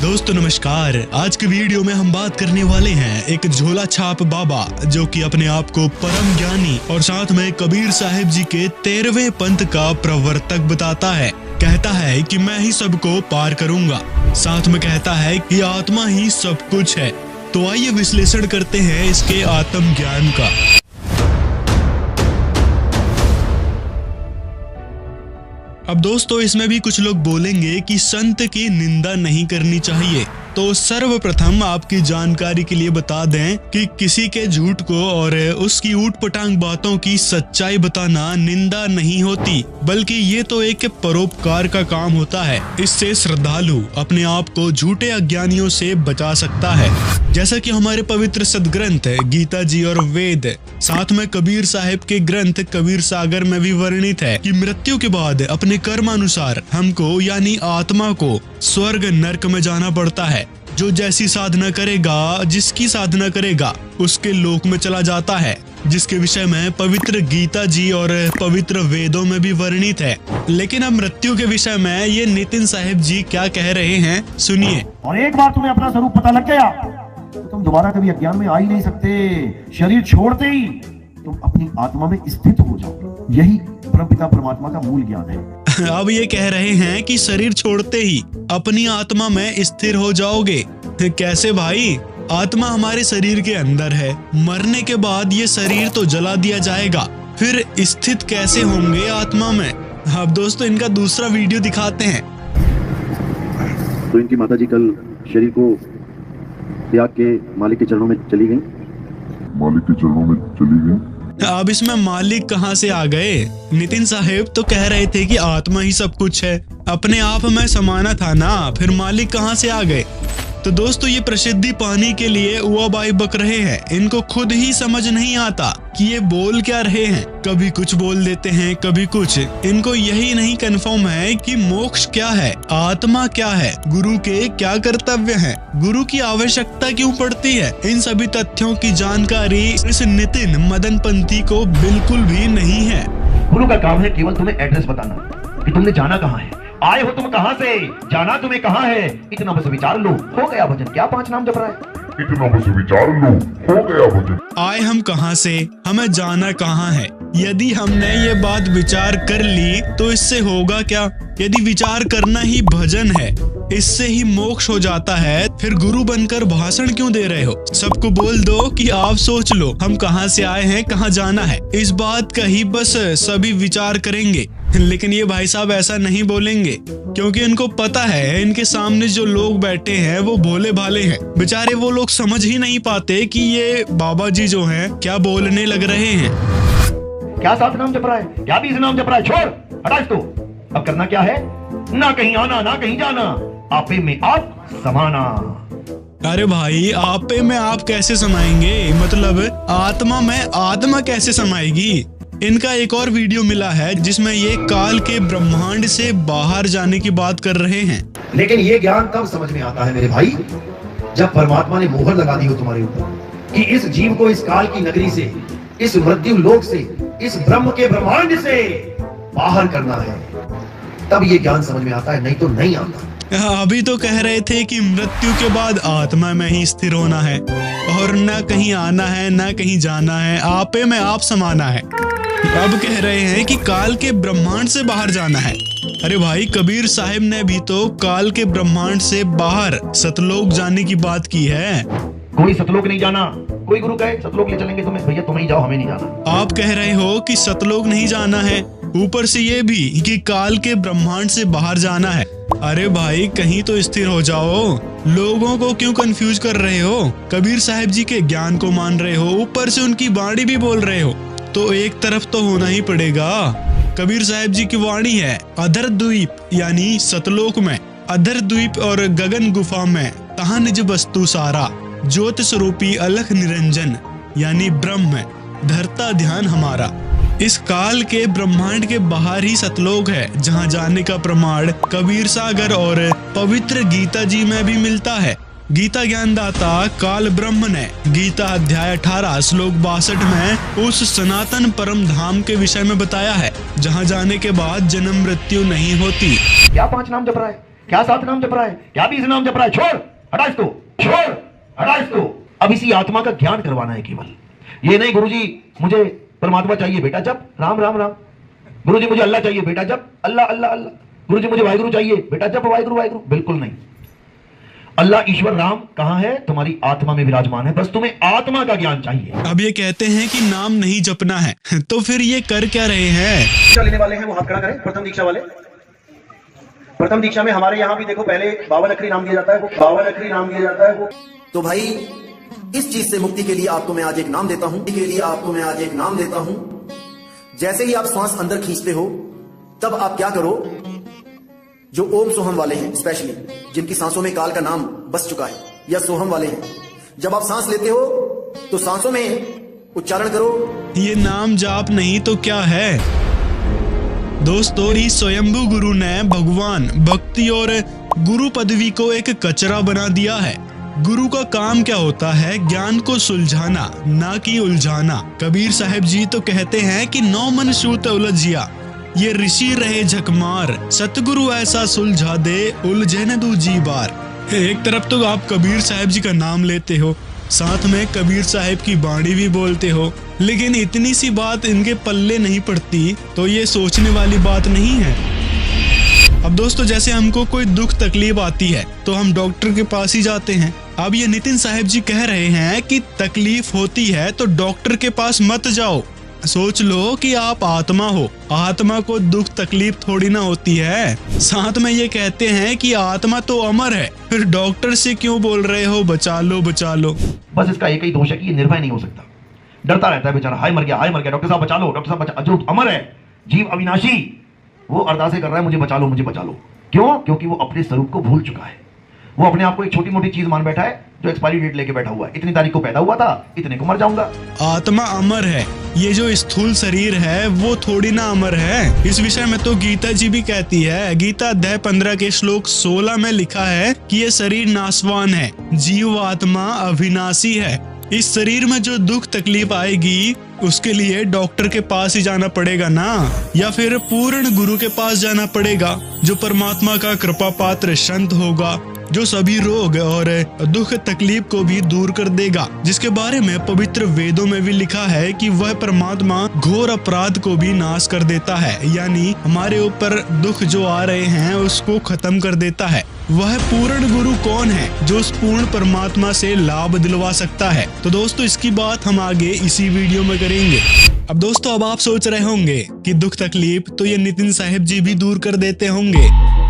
दोस्तों नमस्कार। आज के वीडियो में हम बात करने वाले हैं एक झोला छाप बाबा जो कि अपने आप को परम ज्ञानी और साथ में कबीर साहिब जी के 13वें पंथ का प्रवर्तक बताता है। कहता है कि मैं ही सबको पार करूंगा, साथ में कहता है कि आत्मा ही सब कुछ है। तो आइए विश्लेषण करते हैं इसके आत्म ज्ञान का। अब दोस्तों इसमें भी कुछ लोग बोलेंगे कि संत की निंदा नहीं करनी चाहिए। तो सर्वप्रथम आपकी जानकारी के लिए बता दें कि किसी के झूठ को और उसकी ऊटपटांग बातों की सच्चाई बताना निंदा नहीं होती, बल्कि ये तो एक परोपकार का काम होता है। इससे श्रद्धालु अपने आप को झूठे अज्ञानियों से बचा सकता है। जैसा कि हमारे पवित्र सदग्रंथ गीता जी और वेद, साथ में कबीर साहिब के ग्रंथ कबीर सागर में भी वर्णित है कि मृत्यु के बाद अपने कर्मानुसार हमको यानी आत्मा को स्वर्ग नरक में जाना पड़ता है। जो जैसी साधना करेगा, जिसकी साधना करेगा, उसके लोक में चला जाता है, जिसके विषय में पवित्र गीता जी और पवित्र वेदों में भी वर्णित है। लेकिन अब मृत्यु के विषय में ये नितिन साहिब जी क्या कह रहे हैं, सुनिए। और एक बार तुम्हें अपना स्वरूप पता लग गया तो तुम दोबारा कभी अज्ञान में आ ही नहीं सकते। शरीर छोड़ते ही तुम अपनी आत्मा में स्थित हो जाओ। यही परमपिता परमात्मा का मूल ज्ञान है। अब ये कह रहे हैं कि शरीर छोड़ते ही अपनी आत्मा में स्थिर हो जाओगे। कैसे भाई? आत्मा हमारे शरीर के अंदर है, मरने के बाद ये शरीर तो जला दिया जाएगा, फिर स्थित कैसे होंगे आत्मा में? अब दोस्तों इनका दूसरा वीडियो दिखाते हैं। तो इनकी माताजी कल शरीर को त्याग के मालिक के चरणों में चली गई। अब इसमें मालिक कहाँ से आ गए? नितिन साहिब तो कह रहे थे कि आत्मा ही सब कुछ है, अपने आप में समाना था ना, फिर मालिक कहाँ से आ गए? तो दोस्तों ये प्रसिद्धि पाने के लिए उआबाई बक रहे हैं। इनको खुद ही समझ नहीं आता कि ये बोल क्या रहे हैं। कभी कुछ बोल देते हैं, कभी कुछ। इनको यही नहीं कंफर्म है कि मोक्ष क्या है, आत्मा क्या है, गुरु के क्या कर्तव्य हैं, गुरु की आवश्यकता क्यों पड़ती है। इन सभी तथ्यों की जानकारी इस नितिन मदनपंथी को बिल्कुल भी नहीं है। गुरु का काम है केवल तुम्हें एड्रेस बताना कि तुमने जाना कहाँ है, आए हो तुम कहाँ से, जाना तुम्हें कहाँ है। इतना बस विचार लो, हो गया भजन। क्या 5 नाम जप रहा है? इतना बस विचार लो, हो गया भजन। आए हम कहाँ से, हमें जाना कहाँ है। यदि हमने ये बात विचार कर ली तो इससे होगा क्या? यदि विचार करना ही भजन है, इससे ही मोक्ष हो जाता है, फिर गुरु बनकर भाषण क्यों दे रहे हो? सबको बोल दो कि आप सोच लो हम कहाँ से आए हैं, कहाँ जाना है। इस बात का ही बस सभी विचार करेंगे। लेकिन ये भाई साहब ऐसा नहीं बोलेंगे, क्योंकि इनको पता है इनके सामने जो लोग बैठे हैं वो भोले भाले हैं। बेचारे वो लोग समझ ही नहीं पाते कि ये बाबा जी जो हैं क्या बोलने लग रहे हैं। क्या 7 नाम जप रहा है, क्या 20 नाम जप रहा है? छोड़, हटा इसको। अब करना क्या है? ना कहीं आना, ना कहीं जाना, आपे में आप समाना। अरे भाई, आपे में आप कैसे समाएंगे? मतलब आत्मा में आत्मा कैसे समाएगी? इनका एक और वीडियो मिला है जिसमें ये काल के ब्रह्मांड से बाहर जाने की बात कर रहे हैं। लेकिन ये ज्ञान तब समझ में आता है मेरे भाई, जब परमात्मा ने मोहर लगा दी हो तुम्हारे ऊपर कि इस जीव को इस काल की नगरी से, इस मृत्यु लोक से, इस ब्रह्म के ब्रह्मांड से बाहर करना है। तब ये ज्ञान समझ में आता है, नहीं तो नहीं आता। अभी तो कह रहे थे कि मृत्यु के बाद आत्मा में ही स्थिर होना है और न कहीं आना है, न कहीं जाना है, आपे में आप समाना है। अब कह रहे हैं कि काल के ब्रह्मांड से बाहर जाना है। अरे भाई, कबीर साहिब ने भी तो काल के ब्रह्मांड से बाहर सतलोक जाने की बात की है। कोई सतलोक नहीं जाना। कोई गुरु कहे सतलोक ले चलेंगे तुम्हें, भैया तुम ही जाओ, हमें नहीं जाना। आप कह रहे हो कि सतलोक नहीं जाना है, ऊपर से ये भी कि काल के ब्रह्मांड से बाहर जाना है। अरे भाई, कहीं तो स्थिर हो जाओ। लोगों को क्यों कंफ्यूज कर रहे हो? कबीर साहिब जी के ज्ञान को मान रहे हो, ऊपर से उनकी वाणी भी बोल रहे हो, तो एक तरफ तो होना ही पड़ेगा। कबीर साहिब जी की वाणी है, अधर द्वीप यानी सतलोक में, अधर द्वीप और गगन गुफा में तहाँ निज वस्तु सारा, ज्योति स्वरूपी अलख निरंजन यानी ब्रह्म, धरता ध्यान हमारा। इस काल के ब्रह्मांड के बाहर ही सतलोक है, जहाँ जाने का प्रमाण कबीर सागर और पवित्र गीता जी में भी मिलता है। गीता ज्ञानदाता काल ब्रह्म ने गीता अध्याय 18 श्लोक 62 में उस सनातन परम धाम के विषय में बताया है, जहाँ जाने के बाद जन्म मृत्यु नहीं होती। क्या 5 नाम जप रहा है? क्या 7 नाम जप रहा है, क्या 20 नाम जप रहा है, छोड़, हटा इसको, छोड़, हटा इसको। अब इसी आत्मा का ज्ञान करवाना है केवल। ये नहीं गुरुजी मुझे परमात्मा चाहिए बेटा जप राम राम राम, गुरुजी मुझे अल्लाह चाहिए बेटा जप अल्लाह अल्लाह अल्लाह, गुरुजी मुझे वाहिगुरु चाहिए बेटा जप वाहिगुरु वाहिगुरु। बिल्कुल नहीं। अल्लाह ईश्वर राम कहां है? तुम्हारी आत्मा में विराजमान है, बस तुम्हें आत्मा का ज्ञान चाहिए। अब ये कहते हैं कि नाम नहीं जपना है, तो फिर ये कर क्या रहे हैं? दीक्षा लेने वाले हैं वो हाथ खड़ा करें। प्रथम दीक्षा वाले, प्रथम दीक्षा में हमारे यहाँ भी देखो पहले 52 अक्षरी नाम दिया जाता है, वो 52 अक्षरी नाम दिया जाता है वो। तो भाई इस चीज से मुक्ति के लिए आपको मैं आज एक नाम देता हूं। जैसे ही आप श्वास अंदर खींचते हो तब आप क्या करो, जो ओम सोहम वाले हैं स्पेशली, जिनकी सांसों में काल का नाम बस चुका है, या सोहम वाले हैं, जब आप सांस लेते हो तो सांसों में उच्चारण करो। ये नाम जाप नहीं तो क्या है दोस्तों? इस स्वयंभू गुरु ने भगवान, भक्ति और गुरु पदवी को एक कचरा बना दिया है। गुरु का काम क्या होता है? ज्ञान को सुलझाना, ना कि उलझाना। कबीर साहब जी तो कहते हैं कि 9 मन सूत उलझिया, ये ऋषि रहे झकमार, सतगुरु ऐसा सुलझा दे, उलझे न दूजी बार। एक तरफ तो आप कबीर साहब जी का नाम लेते हो, साथ में कबीर साहब की बाणी भी बोलते हो, लेकिन इतनी सी बात इनके पल्ले नहीं पड़ती, तो ये सोचने वाली बात नहीं है। अब दोस्तों, जैसे हमको कोई दुख तकलीफ आती है तो हम डॉक्टर के पास ही जाते हैं। अब ये नितिन साहब जी कह रहे हैं कि तकलीफ होती है तो डॉक्टर के पास मत जाओ। सोच लो कि आप आत्मा हो, आत्मा को दुख तकलीफ थोड़ी ना होती है। साथ में ये कहते हैं कि आत्मा तो अमर है, फिर डॉक्टर से क्यों बोल रहे हो बचा लो बचा लो? बस इसका एक ही दोष है कि ये निर्भय नहीं हो सकता, डरता रहता है बेचारा, हाय मर गया डॉक्टर साहब बचा लो, डॉक्टर साहब बचा। जो अमर है, जीव अविनाशी, वो अरदासें कर रहा है मुझे बचा लो मुझे बचा लो। क्यों? क्योंकि वो अपने स्वरूप को भूल चुका है। वो अपने आप को एक छोटी मोटी चीज मान बैठा है, जो एक्सपायरी डेट लेके बैठा हुआ है। इतनी तारीख को पैदा हुआ था, इतने को मर जाऊंगा। आत्मा अमर है, ये जो स्थूल शरीर है वो थोड़ी ना अमर है। इस विषय में तो गीता जी भी कहती है। गीता अध्याय 15 के श्लोक 16 में लिखा है कि ये शरीर नाशवान है, जीव आत्मा अविनाशी है। इस शरीर में जो दुख तकलीफ आएगी उसके लिए डॉक्टर के पास ही जाना पड़ेगा ना, या फिर पूर्ण गुरु के पास जाना पड़ेगा, जो परमात्मा का कृपा पात्र संत होगा, जो सभी रोग और दुख तकलीफ को भी दूर कर देगा, जिसके बारे में पवित्र वेदों में भी लिखा है कि वह परमात्मा घोर अपराध को भी नाश कर देता है, यानी हमारे ऊपर दुख जो आ रहे हैं उसको खत्म कर देता है। वह पूर्ण गुरु कौन है जो उस पूर्ण परमात्मा से लाभ दिलवा सकता है? तो दोस्तों, इसकी बात हम आगे इसी वीडियो में करेंगे। अब दोस्तों, अब आप सोच रहे होंगे कि दुख तकलीफ तो ये नितिन साहब जी भी दूर कर देते होंगे,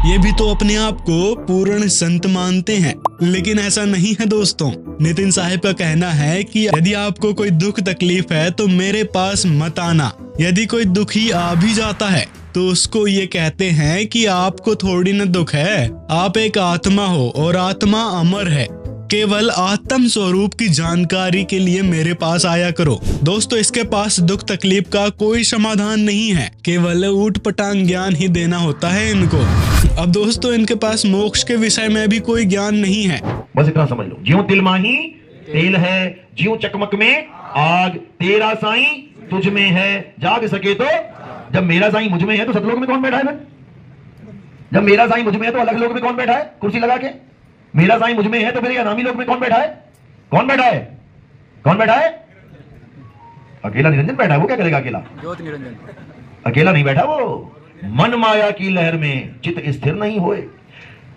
ये भी तो अपने आप को पूर्ण संत मानते हैं, लेकिन ऐसा नहीं है दोस्तों। नितिन साहब का कहना है कि यदि आपको कोई दुख तकलीफ है तो मेरे पास मत आना। यदि कोई दुखी आ भी जाता है तो उसको ये कहते हैं कि आपको थोड़ी न दुख है, आप एक आत्मा हो और आत्मा अमर है। केवल आत्म स्वरूप की जानकारी के लिए मेरे पास आया करो। दोस्तों, इसके पास दुख तकलीफ का कोई समाधान नहीं है, केवल ऊट पटांग ज्ञान ही देना होता है इनको। अब दोस्तों, इनके पास मोक्ष के विषय में भी कोई ज्ञान नहीं है। बस इतना समझ लो, ज्यों तिल माही तेल है, ज्यों चकमक में आग, तेरा साईं तुझ में है, जाग सके तो। जब मेरा साईं मुझ में है तो सतलोक में कौन बैठा है फिर? जब मेरा साईं मुझ में है तो अलग लोक में कौन बैठा है कुर्सी लगा के? मेरा साईं मुझ में है तो फिर अनामी लोक में कौन बैठा है? कौन बैठा है? कौन बैठा है? अकेला निरंजन बैठा है। वो क्या करेगा अकेला? ज्योत निरंजन अकेला नहीं बैठा, वो मन माया की लहर में चित्त स्थिर नहीं होए।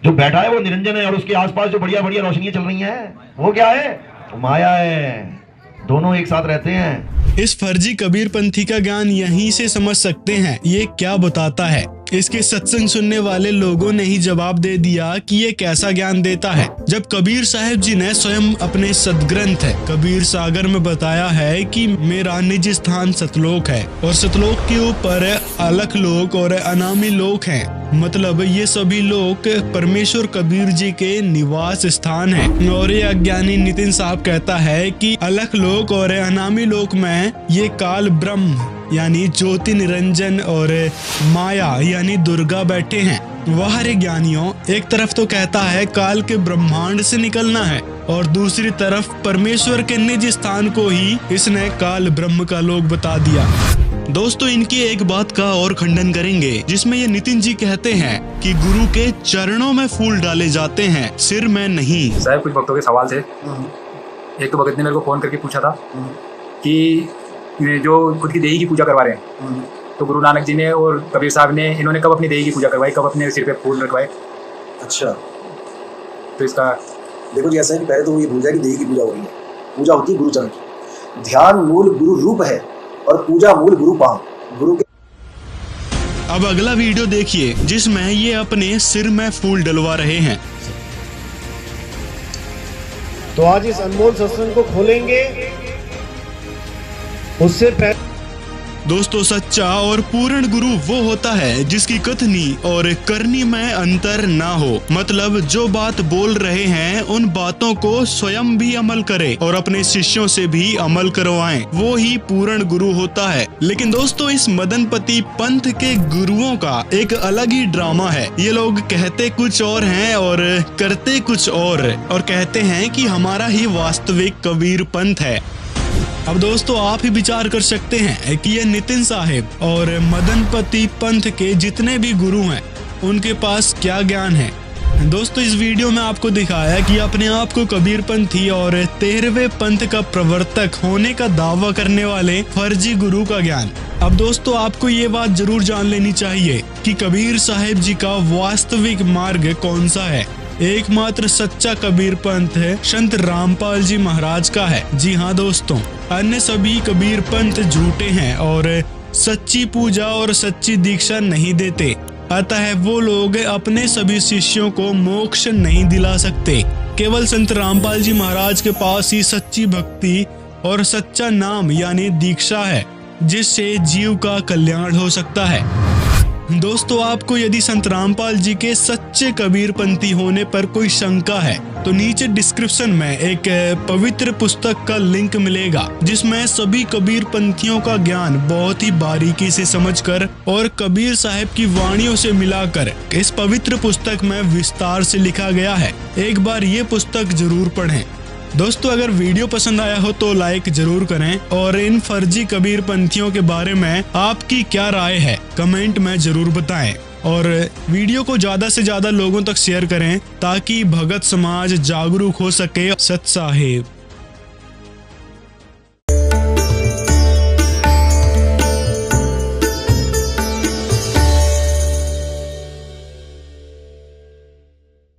जो बैठा है वो निरंजन है, और उसके आसपास जो बढ़िया बढ़िया रोशनियां चल रही हैं वो क्या है? वो माया है। दोनों एक साथ रहते हैं। इस फर्जी कबीर पंथी का ज्ञान यहीं से समझ सकते हैं ये क्या बताता है। इसके सत्संग सुनने वाले लोगों ने ही जवाब दे दिया कि ये कैसा ज्ञान देता है, जब कबीर साहब जी ने स्वयं अपने सदग्रंथ है कबीर सागर में बताया है कि मेरा निज स्थान सतलोक है, और सतलोक के ऊपर अलख लोक और अनामी लोक हैं। मतलब ये सभी लोक परमेश्वर कबीर जी के निवास स्थान हैं। और ये अज्ञानी नितिन साहब कहता है कि अलख लोक और अनामी लोक में ये काल ब्रह्म यानी ज्योति निरंजन और माया यानी दुर्गा बैठे हैं। वह रे ज्ञानियों, एक तरफ तो कहता है काल के ब्रह्मांड से निकलना है, और दूसरी तरफ परमेश्वर के निज स्थान को ही इसने काल ब्रह्म का लोक बता दिया। दोस्तों इनकी एक बात का और खंडन करेंगे, जिसमें ये नितिन जी कहते हैं कि गुरु के चरणों में फूल डाले जाते हैं, सिर में नहीं। साहब कुछ भक्तों के सवाल थे। एक तो भगत ने मेरे को फोन करके पूछा था कि जो खुद की देही की पूजा करवा रहे हैं, तो गुरु नानक जी ने और कबीर साहब ने, इन्होंने कब अपनी देही की पूजा करवाई, कब अपने सिर पे फूल रखवाए? अच्छा, तो इसका देखो जी ऐसा है कि पहले तो ये भूल जाए कि देही की पूजा हो रही है। पूजा होती है गुरुचरण की। ध्यान मूल गुरु रूप है और पूजा मूल गुरु पाम। गुरु के अब अगला वीडियो देखिए, जिसमें ये अपने सिर में फूल डलवा रहे हैं। तो आज इस अनमोल सत्संग को खोलेंगे। उससे पहले दोस्तों सच्चा और पूर्ण गुरु वो होता है जिसकी कथनी और करनी में अंतर ना हो, मतलब जो बात बोल रहे हैं उन बातों को स्वयं भी अमल करे और अपने शिष्यों से भी अमल करवाएं, वो ही पूर्ण गुरु होता है। लेकिन दोस्तों इस मदनपति पंथ के गुरुओं का एक अलग ही ड्रामा है। ये लोग कहते कुछ और हैं और करते कुछ और कहते हैं कि हमारा ही वास्तविक कबीर पंथ है। अब दोस्तों आप ही विचार कर सकते हैं कि ये नितिन साहिब और मदनपति पंथ के जितने भी गुरु हैं उनके पास क्या ज्ञान है। दोस्तों इस वीडियो में आपको दिखाया कि अपने आप को कबीर पंथी और 13वें पंथ का प्रवर्तक होने का दावा करने वाले फर्जी गुरु का ज्ञान। अब दोस्तों आपको ये बात जरूर जान लेनी चाहिए कि कबीर साहिब जी का वास्तविक मार्ग कौन सा है। एकमात्र सच्चा कबीर पंथ संत रामपाल जी महाराज का है। जी हाँ दोस्तों, अन्य सभी कबीर पंथ झूठे हैं और सच्ची पूजा और सच्ची दीक्षा नहीं देते। अतः वो लोग अपने सभी शिष्यों को मोक्ष नहीं दिला सकते। केवल संत रामपाल जी महाराज के पास ही सच्ची भक्ति और सच्चा नाम यानी दीक्षा है, जिससे जीव का कल्याण हो सकता है। दोस्तों आपको यदि संत रामपाल जी के सच्चे कबीर पंथी होने पर कोई शंका है तो नीचे डिस्क्रिप्शन में एक पवित्र पुस्तक का लिंक मिलेगा, जिसमें सभी कबीर पंथियों का ज्ञान बहुत ही बारीकी से समझकर और कबीर साहब की वाणियों से मिलाकर इस पवित्र पुस्तक में विस्तार से लिखा गया है। एक बार ये पुस्तक जरूर पढ़ें। दोस्तों अगर वीडियो पसंद आया हो तो लाइक जरूर करें और इन फर्जी कबीर पंथियों के बारे में आपकी क्या राय है कमेंट में जरूर बताएं और वीडियो को ज्यादा से ज्यादा लोगों तक शेयर करें ताकि भगत समाज जागरूक हो सके। सत साहिब।